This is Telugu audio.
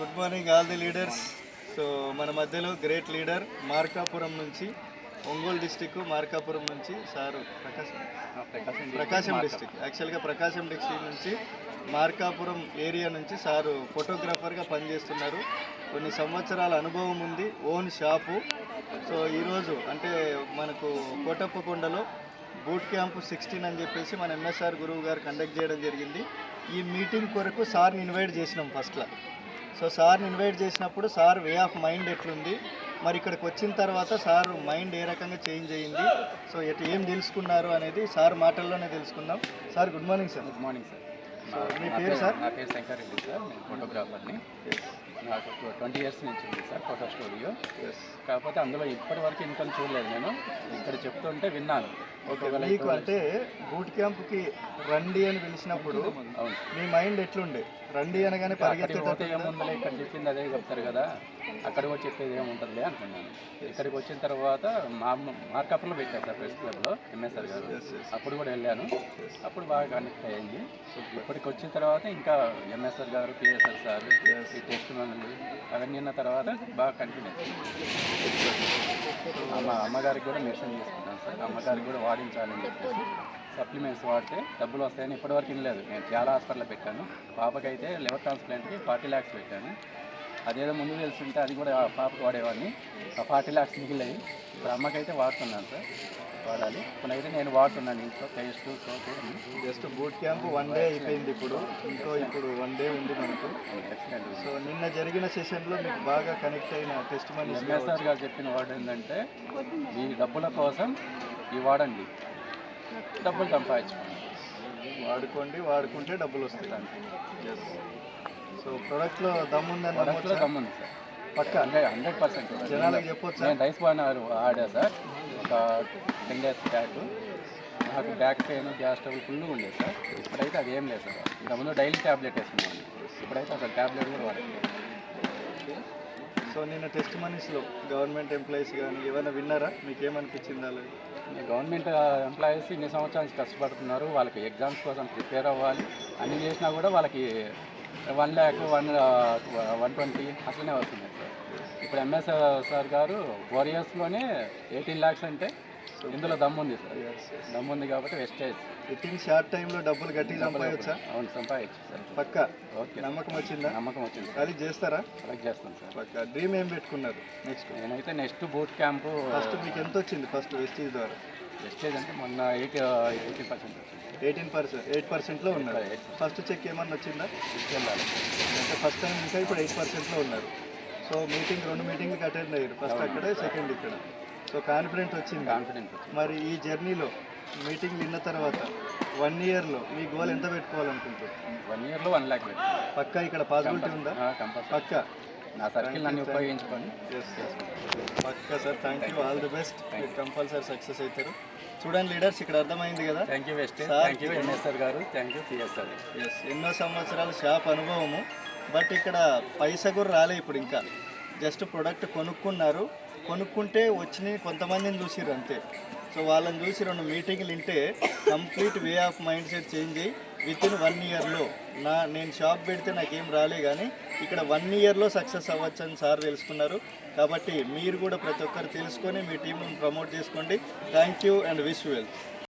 Good morning all the leaders. So మన మధ్యలో గ్రేట్ లీడర్ మార్కాపురం నుంచి, ఒంగోలు డిస్టిక్ మార్కాపురం నుంచి సారు ప్రకాశం డిస్టిక్, యాక్చువల్గా ప్రకాశం డిస్టిక్ నుంచి మార్కాపురం ఏరియా నుంచి సారు ఫోటోగ్రాఫర్గా పనిచేస్తున్నారు. కొన్ని సంవత్సరాల అనుభవం ఉంది, ఓన్ షాపు. సో ఈరోజు అంటే మనకు కోటప్పకొండలో బూట్ క్యాంప్ 16 అని చెప్పేసి మన ఎంఎస్ఆర్ గురువు గారు కండక్ట్ చేయడం జరిగింది. ఈ మీటింగ్ కొరకు సార్ని ఇన్వైట్ చేసినాం ఫస్ట్లో. సో సార్ని ఇన్వైట్ చేసినప్పుడు సార్ వే ఆఫ్ మైండ్ ఎట్లుంది, మరి ఇక్కడికి వచ్చిన తర్వాత సార్ మైండ్ ఏ రకంగా చేంజ్ అయ్యింది, సో ఏం తెలుసుకున్నారు అనేది సార్ మాటల్లోనే తెలుసుకుందాం. Sir good morning sir. Good morning sir. So మీ పేరు సార్? నా పేరు శంకర్ రెడ్డి సార్. నేను ఫోటోగ్రాఫర్ని. నాకు 20 ఇయర్స్ నుంచి ఉంది సార్ ఫోటో స్టూడియో. కాకపోతే అందులో ఇప్పటి వరకు ఇన్కమ్ చూడలేదు. నేను ఇక్కడ చెప్తుంటే విన్నాను. మీకు అంటే బూట్ క్యాంప్కి రండి అని పిలిచినప్పుడు మీ మైండ్ ఎట్లుండే? రండి అనగానే పరిగెత్తే ఏముందలే, ఇక్కడ చెప్పింది అదే చెప్తారు కదా, అక్కడ కూడా చెప్పేది ఏముంటుందిలే అనుకున్నాను. ఇక్కడికి వచ్చిన తర్వాత మార్కాపురంలో పెట్టారు సార్ ప్రెస్ క్లబ్లో ఎంఎస్ఆర్ గారు. అప్పుడు కూడా వెళ్ళాను, అప్పుడు బాగా కనెక్ట్ అయ్యింది. ఇప్పటికి వచ్చిన తర్వాత ఇంకా ఎంఎస్ఆర్ గారు, పిఎస్ఆర్ సార్, ఈ టెస్ట్ మనల్ని అవన్నీ ఉన్న తర్వాత బాగా కంటిన్యూ. అమ్మగారికి కూడా మెడిసిన్ తీసుకున్నాను సార్. అమ్మగారికి కూడా వాడించాలని చెప్పేసి సప్లిమెంట్స్ వాడితే డబ్బులు వస్తాయని ఇప్పటివరకు వినలేదు. నేను చాలా హాస్పిటల్లో పెట్టాను. పాపకైతే లివర్ ట్రాన్స్ప్లాంట్కి 40 lakhs పెట్టాను. అదేదో ముందు తెలుసుంటే అది కూడా పాపకు వాడేవాడిని. ఆ 40 lakhs మిగిలాయి. ఇప్పుడు అమ్మకైతే వాడుతున్నాను సార్, వాడాలి. ఇప్పుడైతే నేను వాడుతున్నాను ఇంట్లో టేస్ట్ సోపు. జస్ట్ బూట్ క్యాంప్ 1 day అయిపోయింది, ఇప్పుడు 1 day ఉంది మనకు. సో నిన్న జరిగిన సెషన్లో మీకు బాగా కనెక్ట్ అయిన టెస్ట్ మనీ ఎంఎస్ఆర్ గారు చెప్పిన వర్డ్ ఏంటంటే, ఈ డబ్బుల కోసం ఈ వాడండి, డబ్బులు సంపాదించుకోండి. వాడుకుంటే డబ్బులు వస్తాయి. సో ప్రొడక్ట్లో దమ్ముందని దమ్ముంది సార్, పక్క 100%. జనాలకు చెప్పొచ్చు. నేను రైస్ బాన్ ఆడా సార్ ఒక 10 days బ్యాక్. నాకు బ్యాక్ పెయిన్, గ్యాస్ ట్రబుల్ ఫుల్గా ఉండేది సార్. ఇప్పుడైతే అది ఏం లేదు సార్. ఇంతకుముందు డైలీ ట్యాబ్లెట్ వేసుకున్నాను, ఇప్పుడైతే అసలు ట్యాబ్లెట్ కూడా వాడలేదు. సో నిన్న టెస్ట్ మనీస్లో గవర్నమెంట్ ఎంప్లాయీస్ కానీ ఏమైనా విన్నారా? మీకు ఏమనిపించింది? అలాగే గవర్నమెంట్ ఎంప్లాయీస్ ఇన్ని సంవత్సరాలు కష్టపడుతున్నారు, వాళ్ళకి ఎగ్జామ్స్ కోసం ప్రిపేర్ అవ్వాలి, అన్ని చేసినా కూడా వాళ్ళకి 1 lakh 120 అట్లనే వస్తున్నాయి సార్. ఇప్పుడు ఎంఎస్ఆర్ గారు 4 yearsలోనే 18 lakhs అంటే ఇందులో దమ్ముంది సార్. దమ్ముంది కాబట్టి వెస్టేజ్. వితిన్ షార్ట్ టైంలో డబ్బులు గట్టిగా సంపాదించా? అవును, సంపాదించు సార్. పక్క ఓకే. నమ్మకం వచ్చిందా? నమ్మకం వచ్చింది. అది చేస్తారా? కలెక్ట్ చేస్తాను సార్. పక్క డ్రీమ్ ఏం పెట్టుకున్నారు నెక్స్ట్? నేనైతే నెక్స్ట్ బూట్ క్యాంపు. ఫస్ట్ మీకు ఎంత వచ్చింది ఫస్ట్ వెస్టేజ్ ద్వారా? వెస్టేజ్ అంటే మొన్న 18% వచ్చింది. 8%లో ఉన్నారు. ఫస్ట్ చెక్ ఏమన్నా వచ్చిందా? వెళ్ళాలి అంటే ఫస్ట్ టైం ఇంకా ఇప్పుడు 8%లో ఉన్నారు. సో 2 మీటింగ్లు అటెండ్ అయ్యారు, ఫస్ట్ అక్కడే, సెకండ్ ఇక్కడ. సో కాన్ఫిడెంట్ వచ్చింది. మరి ఈ జర్నీలో మీటింగ్లు విన్న తర్వాత 1 yearలో మీ గోల్ ఎంత పెట్టుకోవాలనుకుంటారు? 1 yearలో 1 lakh పెట్టి పక్క ఇక్కడ పాసిబిలిటీ ఉందా? పక్క నా సర్కిల్ అన్ని ఉపయోగించుకొని. పక్క sir. Thank you, all the best. మీరు కంపల్సరీ సక్సెస్ అవుతారు. చూడండి లీడర్స్, ఇక్కడ అర్థమైంది కదా. Thank you thank you MSR గారు, థ్యాంక్ యూ పిఎస్ఆర్. ఎన్నో సంవత్సరాల షాప్ అనుభవము, బట్ ఇక్కడ పైసా కూడా రాలే. ఇప్పుడు ఇంకా జస్ట్ ప్రొడక్ట్ కొనుక్కుంటే వచ్చినాయి, కొంతమందిని చూసిర్రు అంతే. సో వాళ్ళని చూసి 2 మీటింగ్లు వింటే complete way of mind set change అయ్యి వితిన్ 1 yearలో నేను షాప్ పెడితే నాకేం రాలే, కానీ ఇక్కడ 1 yearలో సక్సెస్ అవ్వచ్చు అని సార్ తెలుసుకున్నారు. కాబట్టి మీరు కూడా ప్రతి ఒక్కరు తెలుసుకొని మీ టీంను ప్రమోట్ చేసుకోండి. Thank you and wish you well.